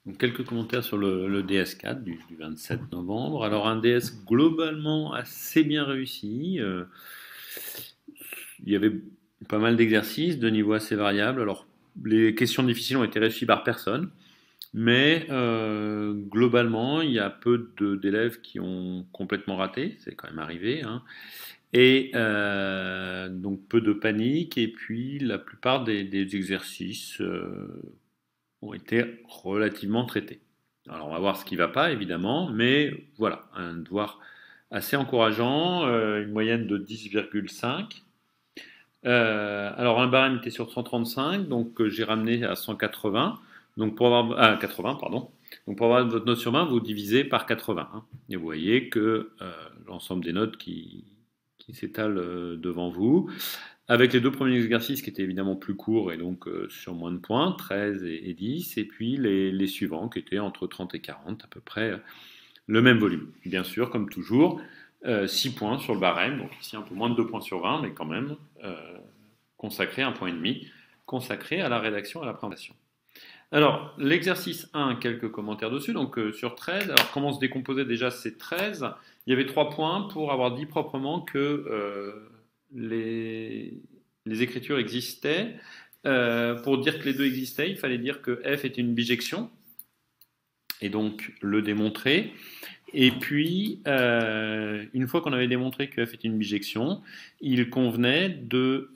Donc, quelques commentaires sur le DS4 du 27 novembre. Alors, un DS globalement assez bien réussi. Il y avait pas mal d'exercices de niveau assez variable. Alors, les questions difficiles ont été réussies par personne, mais globalement, il y a peu d'élèves qui ont complètement raté. C'est quand même arrivé, hein. Et donc, peu de panique. Et puis, la plupart des exercices ont été relativement traités. Alors on va voir ce qui ne va pas évidemment, mais voilà, un devoir assez encourageant, une moyenne de 10,5. Alors un barème était sur 135, donc j'ai ramené à 180. Donc pour avoir 80, pardon. Donc pour avoir votre note sur 20, vous divisez par 80. Hein, et vous voyez que l'ensemble des notes qui s'étalent devant vous. Avec les deux premiers exercices qui étaient évidemment plus courts et donc sur moins de points, 13 et 10, et puis les suivants qui étaient entre 30 et 40, à peu près le même volume. Bien sûr, comme toujours, 6 points sur le barème, donc ici un peu moins de 2 points sur 20, mais quand même consacré, 1,5 point, consacré à la rédaction et à la présentation. Alors, l'exercice 1, quelques commentaires dessus, donc sur 13, alors comment se décomposait déjà ces 13? Il y avait 3 points pour avoir dit proprement que les écritures existaient. Pour dire que les deux existaient, il fallait dire que F était une bijection, et donc le démontrer. Et puis, une fois qu'on avait démontré que F était une bijection, il convenait de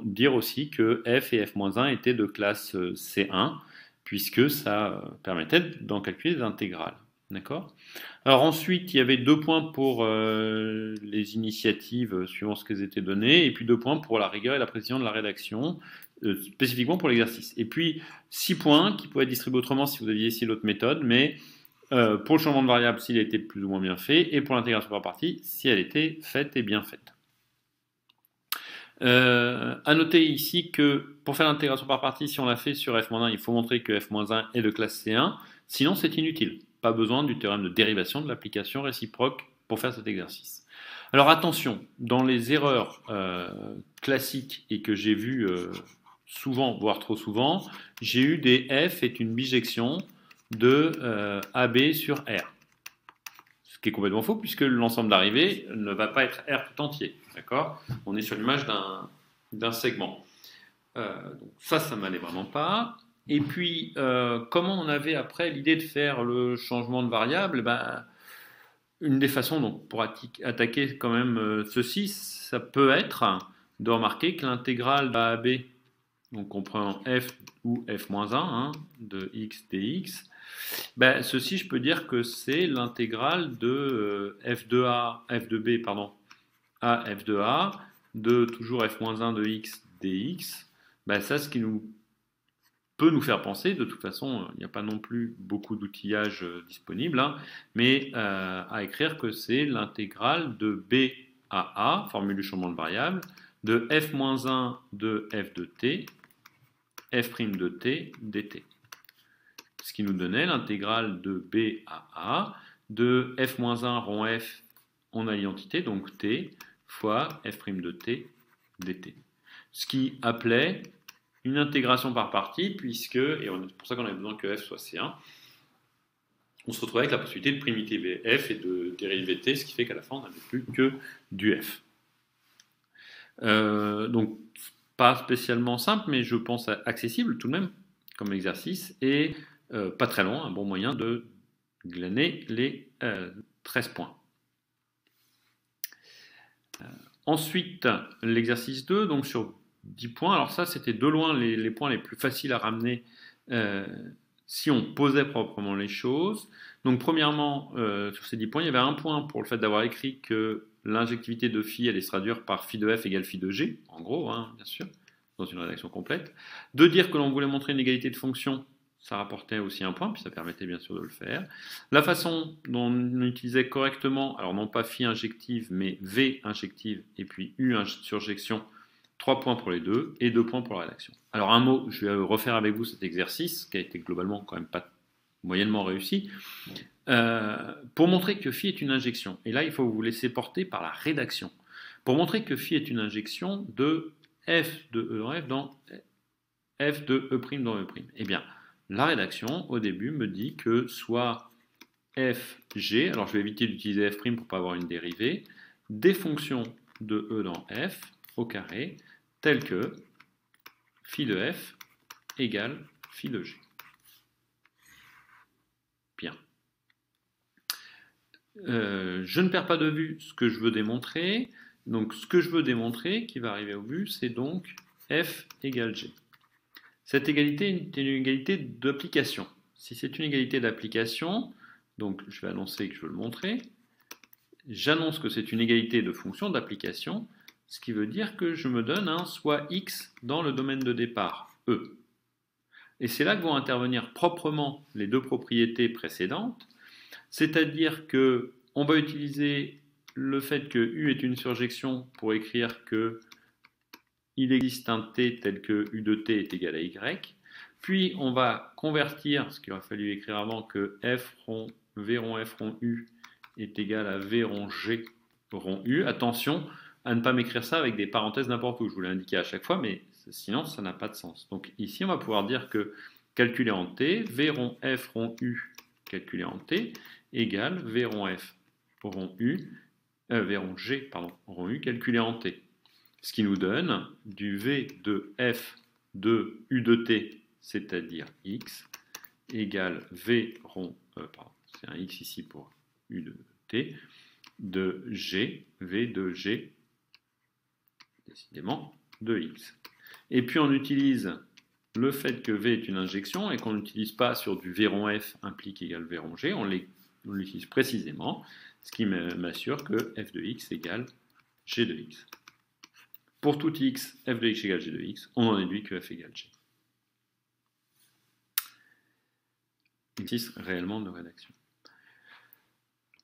dire aussi que F et F-1 étaient de classe C1, puisque ça permettait d'en calculer des intégrales. D'accord? Alors ensuite, il y avait 2 points pour les initiatives suivant ce qu'elles étaient données, et puis 2 points pour la rigueur et la précision de la rédaction, spécifiquement pour l'exercice. Et puis 6 points qui pouvaient être distribués autrement si vous aviez essayé l'autre méthode, mais pour le changement de variable s'il a été plus ou moins bien fait, et pour l'intégration par partie si elle était faite et bien faite. À noter ici que pour faire l'intégration par partie, si on l'a fait sur f-1, il faut montrer que f-1 est de classe C1, sinon c'est inutile. Pas besoin du théorème de dérivation de l'application réciproque pour faire cet exercice. Alors attention, dans les erreurs classiques et que j'ai vues souvent, voire trop souvent, j'ai eu des f est une bijection de AB sur R. Ce qui est complètement faux puisque l'ensemble d'arrivée ne va pas être R tout entier. D'accord? On est sur l'image d'un segment. Donc ça m'allait vraiment pas. Et puis, comment on avait après l'idée de faire le changement de variable? Une des façons donc, pour attaquer quand même ceci, ça peut être de remarquer que l'intégrale d'AB, donc comprenant f ou f-1 hein, de x dx, ceci je peux dire que c'est l'intégrale de f de a, f de b, pardon, a f de a, de toujours f-1 de x dx. Ça, ce qui peut nous faire penser, de toute façon, il n'y a pas non plus beaucoup d'outillage disponible, hein, mais à écrire que c'est l'intégrale de b à a, formule du changement de variable, de f-1 de f de t, f' de t dt. Ce qui nous donnait l'intégrale de b à a, de f-1 rond f, on a l'identité, donc t, fois f' de t dt. Ce qui appelait une intégration par partie, puisque, et c'est pour ça qu'on avait besoin que f soit C1, on se retrouvait avec la possibilité de primitiver f et de dériver t, ce qui fait qu'à la fin, on n'avait plus que du f. Donc, pas spécialement simple, mais je pense accessible tout de même, comme exercice, et pas très long, un bon moyen de glaner les 13 points. Ensuite, l'exercice 2, donc sur 10 points. Alors ça, c'était de loin les points les plus faciles à ramener si on posait proprement les choses. Donc premièrement, sur ces 10 points, il y avait un point pour le fait d'avoir écrit que l'injectivité de phi allait se traduire par phi de f égale phi de g, en gros, hein, bien sûr, dans une rédaction complète. De dire que l'on voulait montrer une égalité de fonctions, ça rapportait aussi un point, puis ça permettait bien sûr de le faire. La façon dont on utilisait correctement, alors non pas phi injective, mais v injective, et puis u surjection, 3 points pour les deux, et 2 points pour la rédaction. Alors un mot, je vais refaire avec vous cet exercice, qui a été globalement quand même pas moyennement réussi, pour montrer que phi est une injection. Et là, il faut vous laisser porter par la rédaction. Pour montrer que phi est une injection de f de e dans f dans f de e' dans e'. Eh bien, La rédaction, au début, me dit que soit fg, alors je vais éviter d'utiliser f' pour ne pas avoir une dérivée, des fonctions de e dans f au carré, telles que phi de f égale phi de g. Bien. Je ne perds pas de vue ce que je veux démontrer. Donc, ce que je veux démontrer, qui va arriver au but, c'est donc f égale g. Cette égalité est une égalité d'application. Si c'est une égalité d'application, donc je vais annoncer que je veux le montrer, j'annonce que c'est une égalité de fonction d'application, ce qui veut dire que je me donne un soit x dans le domaine de départ, E. Et c'est là que vont intervenir proprement les deux propriétés précédentes, c'est-à-dire que on va utiliser le fait que U est une surjection pour écrire que il existe un t tel que U de t est égal à y, puis on va convertir, ce qu'il aurait fallu écrire avant, que f rond, v rond f rond U est égal à v rond g rond U. Attention à ne pas m'écrire ça avec des parenthèses n'importe où, je vous l'ai indiqué à chaque fois, mais sinon ça n'a pas de sens. Donc ici on va pouvoir dire que calculé en t, v rond f rond U calculé en t égale v rond f rond U, v rond g pardon, rond U calculé en t. Ce qui nous donne du v de f de U de t, c'est-à-dire x, égale v rond, pardon, c'est un x ici pour U de t, de g, v de g, décidément, de x. Et puis on utilise le fait que v est une injection et qu'on n'utilise pas sur du v rond f implique égale v rond g, on l'utilise précisément, ce qui m'assure que f de x égale g de x. Pour tout x, f de x égale g de x, on en déduit que f égale g. Exercice réellement de rédaction.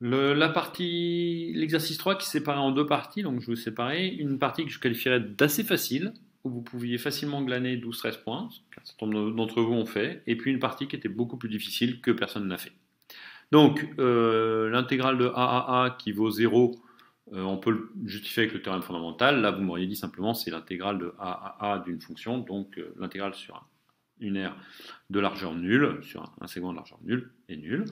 L'exercice 3 qui est séparé en deux parties, donc je vais séparer une partie que je qualifierais d'assez facile, où vous pouviez facilement glaner 12-13 points, qu'un certain nombre d'entre vous ont fait, et puis une partie qui était beaucoup plus difficile que personne n'a fait. Donc, l'intégrale de AAA qui vaut 0, on peut le justifier avec le théorème fondamental. Là, vous m'auriez dit simplement c'est l'intégrale de AAA d'une fonction, donc l'intégrale sur une aire de largeur nulle, sur un segment de largeur nulle, est nulle.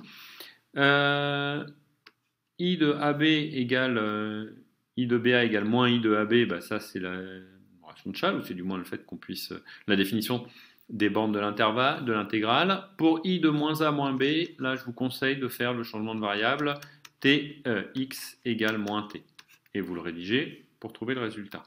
I de AB égale I de BA égale moins I de AB, bah ça c'est la relation de Chasles, ou c'est du moins le fait qu'on puisse la définition des bornes de l'intervalle, de l'intégrale. Pour I de moins A moins B, là je vous conseille de faire le changement de variable t x égale moins t. Et vous le rédigez pour trouver le résultat.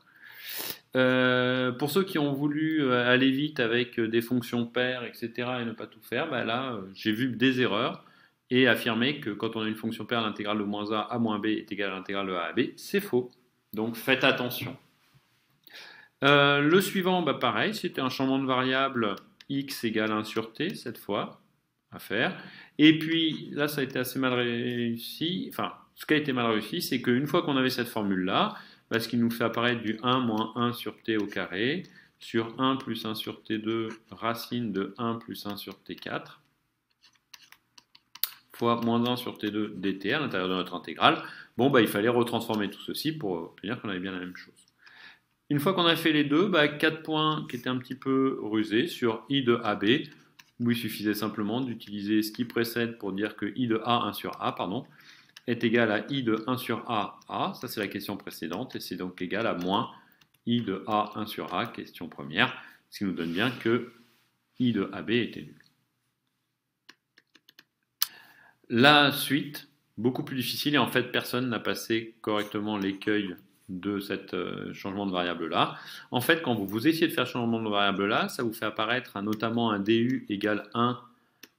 Pour ceux qui ont voulu aller vite avec des fonctions paires, etc., et ne pas tout faire, bah là j'ai vu des erreurs et affirmer que quand on a une fonction paire, l'intégrale de moins a à moins b est égale à l'intégrale de a à b, c'est faux. Donc faites attention. Le suivant, bah pareil, c'était un changement de variable x égale 1 sur t, cette fois, à faire. Et puis, là, ça a été assez mal réussi. Enfin, ce qui a été mal réussi, c'est qu'une fois qu'on avait cette formule-là, bah, ce qui nous fait apparaître du 1 moins 1 sur t au carré, sur 1 plus 1 sur t2, racine de 1 plus 1 sur t4, fois moins 1 sur t2 dt à l'intérieur de notre intégrale. Bon, bah, il fallait retransformer tout ceci pour obtenir qu'on avait bien la même chose. Une fois qu'on a fait les deux, bah, 4 points qui étaient un petit peu rusés sur I de AB, où il suffisait simplement d'utiliser ce qui précède pour dire que I de A, 1 sur A, pardon, est égal à I de 1 sur A, A, ça c'est la question précédente, et c'est donc égal à moins I de A, 1 sur A, question première, ce qui nous donne bien que I de AB était nul. La suite, beaucoup plus difficile, et en fait personne n'a passé correctement l'écueil de ce changement de variable-là. En fait, quand vous essayez de faire ce changement de variable-là, ça vous fait apparaître notamment un du égale 1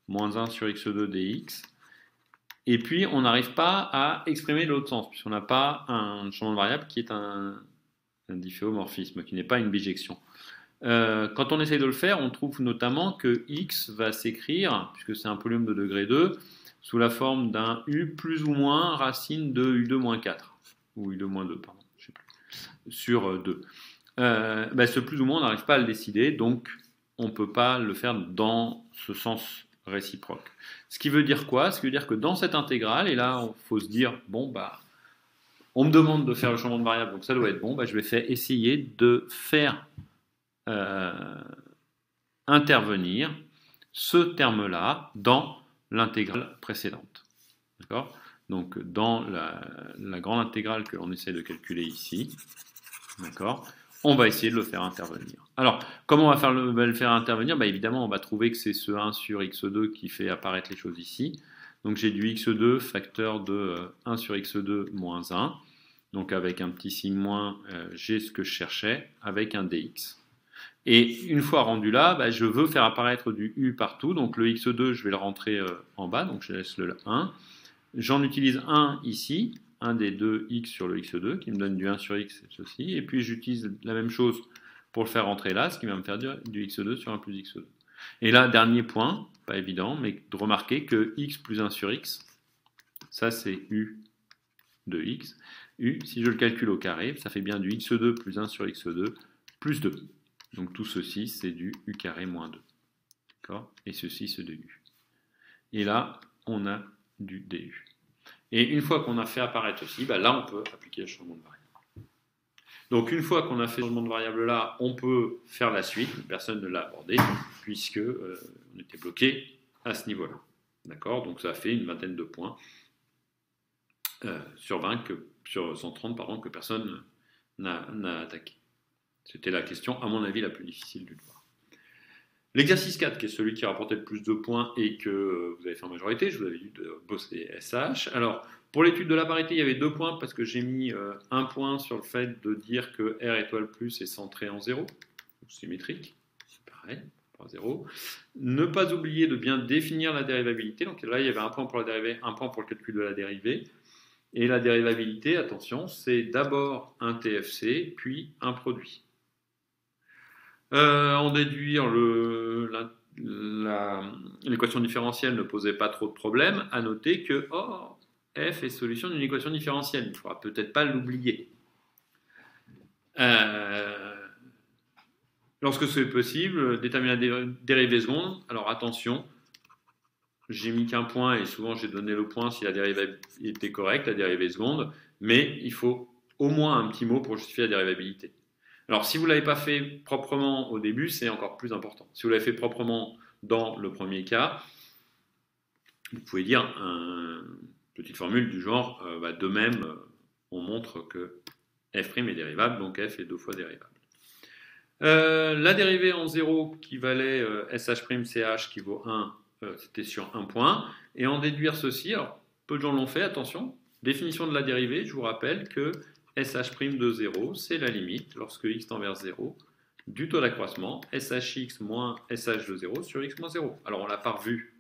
moins 1 sur x2 dx. Et puis, on n'arrive pas à exprimer l'autre sens, puisqu'on n'a pas un changement de variable qui est un difféomorphisme, qui n'est pas une bijection. Quand on essaye de le faire, on trouve notamment que x va s'écrire, puisque c'est un polynôme de degré 2, sous la forme d'un u plus ou moins racine de u2 moins 4, ou u2 moins 2, pardon, je sais plus, sur 2. Bah, ce plus ou moins, on n'arrive pas à le décider, donc on ne peut pas le faire dans ce sens réciproque. Ce qui veut dire quoi? Ce qui veut dire que dans cette intégrale, et là, il faut se dire, bon, bah, on me demande de faire le changement de variable, donc ça doit être bon, bah, je vais essayer de faire intervenir ce terme-là dans l'intégrale précédente. D'accord? Donc, dans la grande intégrale que l'on essaie de calculer ici, d'accord, on va essayer de le faire intervenir. Alors, comment on va le faire intervenir? Bah, évidemment, on va trouver que c'est ce 1 sur x2 qui fait apparaître les choses ici. Donc, j'ai du x2 facteur de 1 sur x2 moins 1. Donc, avec un petit signe moins, j'ai ce que je cherchais avec un dx. Et une fois rendu là, bah, je veux faire apparaître du u partout. Donc, le x2, je vais le rentrer en bas. Donc, je laisse le 1. J'en utilise un ici, un des deux x sur le x2, qui me donne du 1 sur x, c'est ceci. Et puis j'utilise la même chose pour le faire rentrer là, ce qui va me faire du x2 sur 1 plus x2. Et là, dernier point, pas évident, mais de remarquer que x plus 1 sur x, ça c'est u de x. U, si je le calcule au carré, ça fait bien du x2 plus 1 sur x2 plus 2. Donc tout ceci, c'est du u carré moins 2. D'accord? Et ceci, c'est de u. Et là, on a du du. Et une fois qu'on a fait apparaître ceci, bah là, on peut appliquer le changement de variable. Donc, une fois qu'on a fait le changement de variable là, on peut faire la suite. Personne ne l'a abordé, puisque on était bloqué à ce niveau-là. D'accord? Donc, ça fait une vingtaine de points sur 130, pardon, que personne n'a attaqué. C'était la question, à mon avis, la plus difficile du devoir. L'exercice 4, qui est celui qui rapportait le plus de points et que vous avez fait en majorité, je vous avais dit de bosser SH. Alors, pour l'étude de la parité, il y avait 2 points parce que j'ai mis un point sur le fait de dire que R étoile plus est centré en 0, symétrique, c'est pareil, point 0. Ne pas oublier de bien définir la dérivabilité. Donc là, il y avait un point pour la dérivée, un point pour le calcul de la dérivée. Et la dérivabilité, attention, c'est d'abord un TFC, puis un produit. En déduire l'équation différentielle ne posait pas trop de problèmes. À noter que f est solution d'une équation différentielle. Il ne faudra peut-être pas l'oublier. Lorsque c'est possible, déterminer la dérivée seconde. Alors attention, j'ai mis qu'un point et souvent j'ai donné le point si la dérivée était correcte, la dérivée seconde. Mais il faut au moins un petit mot pour justifier la dérivabilité. Alors, si vous ne l'avez pas fait proprement au début, c'est encore plus important. Si vous l'avez fait proprement dans le premier cas, vous pouvez dire une petite formule du genre, de même, on montre que f' est dérivable, donc f est 2 fois dérivable. La dérivée en 0 qui valait sh', qui vaut 1, c'était sur 1 point. Et en déduire ceci, alors peu de gens l'ont fait, attention, définition de la dérivée, je vous rappelle que sh' de 0, c'est la limite, lorsque x tend vers 0, du taux d'accroissement shx moins sh de 0 sur x moins 0. Alors on l'a pas revu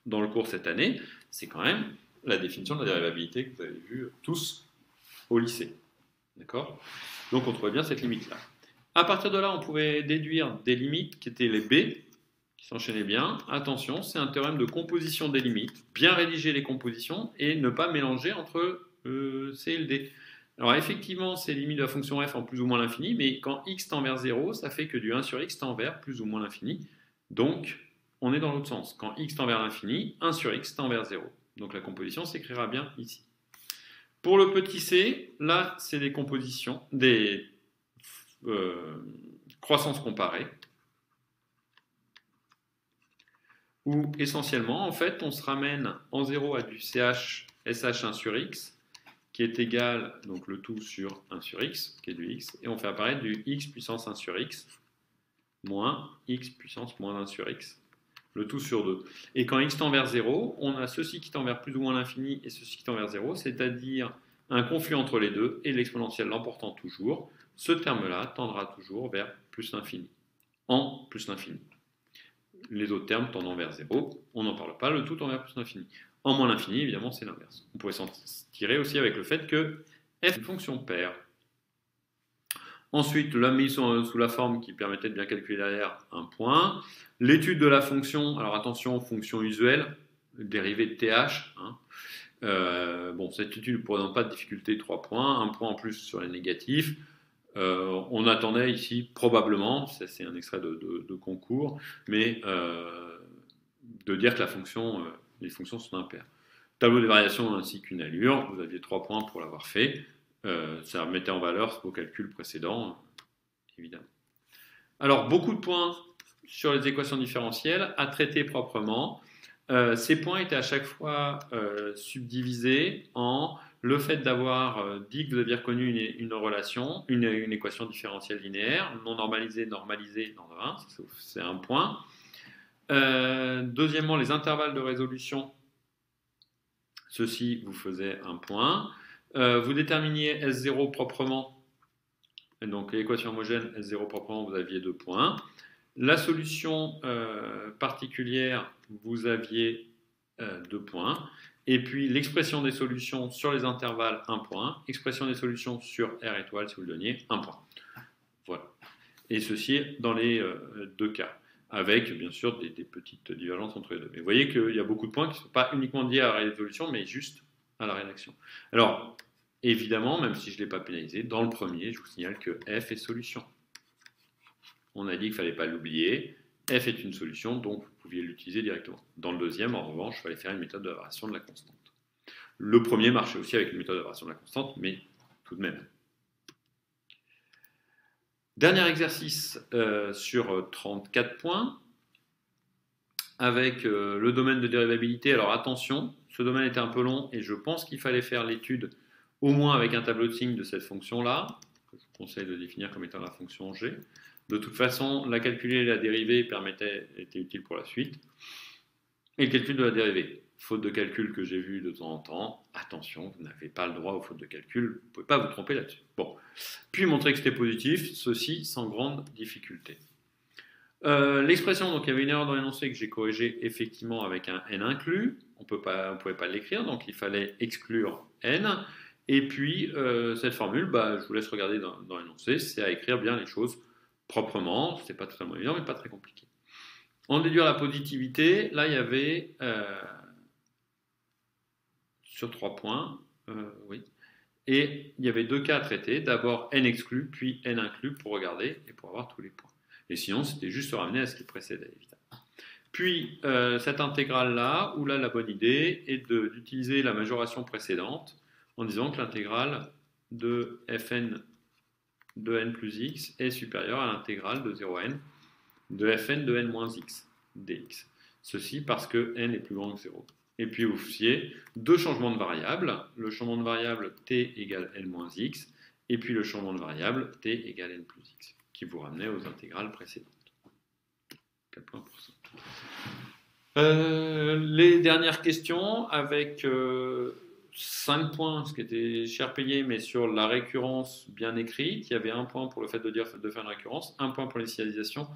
dans le cours cette année, c'est quand même la définition de la dérivabilité que vous avez vue tous au lycée. D'accord? Donc on trouvait bien cette limite-là. À partir de là, on pouvait déduire des limites qui étaient les b, qui s'enchaînaient bien. Attention, c'est un théorème de composition des limites. Bien rédiger les compositions et ne pas mélanger entre c et le d. Alors effectivement, c'est limite de la fonction f en plus ou moins l'infini, mais quand x tend vers 0, ça fait que du 1 sur x tend vers plus ou moins l'infini. Donc, on est dans l'autre sens. Quand x tend vers l'infini, 1 sur x tend vers 0. Donc la composition s'écrira bien ici. Pour le petit c, là, c'est des compositions, des croissances comparées, où essentiellement, en fait, on se ramène en 0 à du ch, sh1 sur x, qui est égal, donc le tout sur 1 sur x, qui est du x, et on fait apparaître du x puissance 1 sur x, moins x puissance moins 1 sur x, le tout sur 2. Et quand x tend vers 0, on a ceci qui tend vers plus ou moins l'infini et ceci qui tend vers 0, c'est-à-dire un conflit entre les deux, et l'exponentielle l'emportant toujours, ce terme-là tendra toujours vers plus l'infini, en plus l'infini. Les autres termes tendant vers 0, on n'en parle pas, le tout tend vers plus l'infini. En moins l'infini, évidemment, c'est l'inverse. On pourrait s'en tirer aussi avec le fait que f est une fonction paire. Ensuite, la mise sous la forme qui permettait de bien calculer derrière un point. L'étude de la fonction, alors attention, fonction usuelle, dérivée de th. Cette étude ne présente pas de difficulté, 3 points, un point en plus sur les négatifs. On attendait ici, probablement, ça c'est un extrait de concours, mais de dire que les fonctions sont impaires. Tableau des variations ainsi qu'une allure, vous aviez 3 points pour l'avoir fait. Ça mettait en valeur vos calculs précédents, évidemment. Alors, beaucoup de points sur les équations différentielles à traiter proprement. Ces points étaient à chaque fois subdivisés en le fait d'avoir dit que vous aviez reconnu une relation, une équation différentielle linéaire, non normalisée, normalisée, dans le 1, c'est un point. Deuxièmement, les intervalles de résolution, ceci vous faisait un point. Vous déterminiez S0 proprement, donc l'équation homogène S0 proprement, vous aviez 2 points. La solution particulière, vous aviez 2 points. Et puis l'expression des solutions sur les intervalles, 1 point. Expression des solutions sur R étoile, si vous le donniez, 1 point. Voilà. Et ceci dans les 2 cas, avec bien sûr des petites divergences entre les deux. Mais vous voyez qu'il y a beaucoup de points qui ne sont pas uniquement liés à la résolution, mais juste à la rédaction. Alors, évidemment, même si je ne l'ai pas pénalisé, dans le premier, je vous signale que f est solution. On a dit qu'il ne fallait pas l'oublier. F est une solution, donc vous pouviez l'utiliser directement. Dans le deuxième, en revanche, il fallait faire une méthode de la variation de la constante. Le premier marchait aussi avec une méthode de variation de la constante, mais tout de même. Dernier exercice sur 34 points, avec le domaine de dérivabilité. Alors attention, ce domaine était un peu long, et je pense qu'il fallait faire l'étude au moins avec un tableau de signes de cette fonction-là, que je vous conseille de définir comme étant la fonction G. De toute façon, la calculer et la dérivée était utile pour la suite. Et le calcul de la dérivée. Faute de calcul que j'ai vu de temps en temps, attention, vous n'avez pas le droit aux fautes de calcul, vous ne pouvez pas vous tromper là-dessus. Bon. Puis montrer que c'était positif, ceci sans grande difficulté. L'expression, donc il y avait une erreur dans l'énoncé que j'ai corrigée effectivement avec un n inclus. On ne pouvait pas l'écrire, donc il fallait exclure n. Et puis cette formule, je vous laisse regarder dans l'énoncé, c'est à écrire bien les choses proprement, c'est pas totalement évident, mais pas très compliqué. En déduire la positivité, là il y avait sur 3 points, oui, et il y avait 2 cas à traiter, d'abord n exclu, puis n inclus pour regarder et pour avoir tous les points. Et sinon, c'était juste se ramener à ce qui précédait, évidemment. Puis cette intégrale-là, où là la bonne idée est d'utiliser la majoration précédente en disant que l'intégrale de fn de n plus x est supérieure à l'intégrale de 0 à n de fn de n moins x dx. Ceci parce que n est plus grand que 0. Et puis vous faisiez 2 changements de variables, le changement de variable t égale n moins x, et puis le changement de variable t égale n plus x, qui vous ramenait aux intégrales précédentes. 4 points pour ça. Les dernières questions avec 5 points, ce qui était cher payé, mais sur la récurrence bien écrite. Il y avait 1 point pour le fait de faire une récurrence, 1 point pour l'initialisation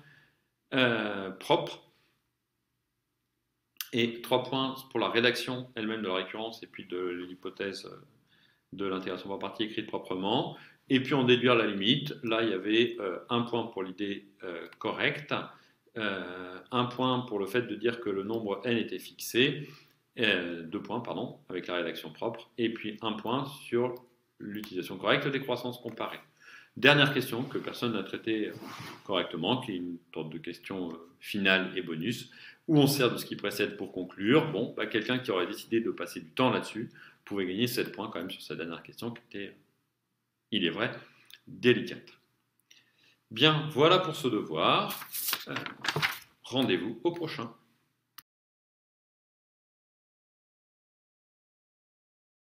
propre, et 3 points pour la rédaction elle-même de la récurrence et puis de l'hypothèse de l'intégration par partie écrite proprement. Et puis en déduire la limite, là il y avait 1 point pour l'idée correcte, 1 point pour le fait de dire que le nombre n était fixé, 2 points, pardon, avec la rédaction propre, et puis 1 point sur l'utilisation correcte des croissances comparées. Dernière question que personne n'a traitée correctement, qui est une sorte de question finale et bonus, où on sert de ce qui précède pour conclure. Bon, quelqu'un qui aurait décidé de passer du temps là-dessus pouvait gagner 7 points quand même sur cette dernière question qui était, il est vrai, délicate. Bien, voilà pour ce devoir. Rendez-vous au prochain.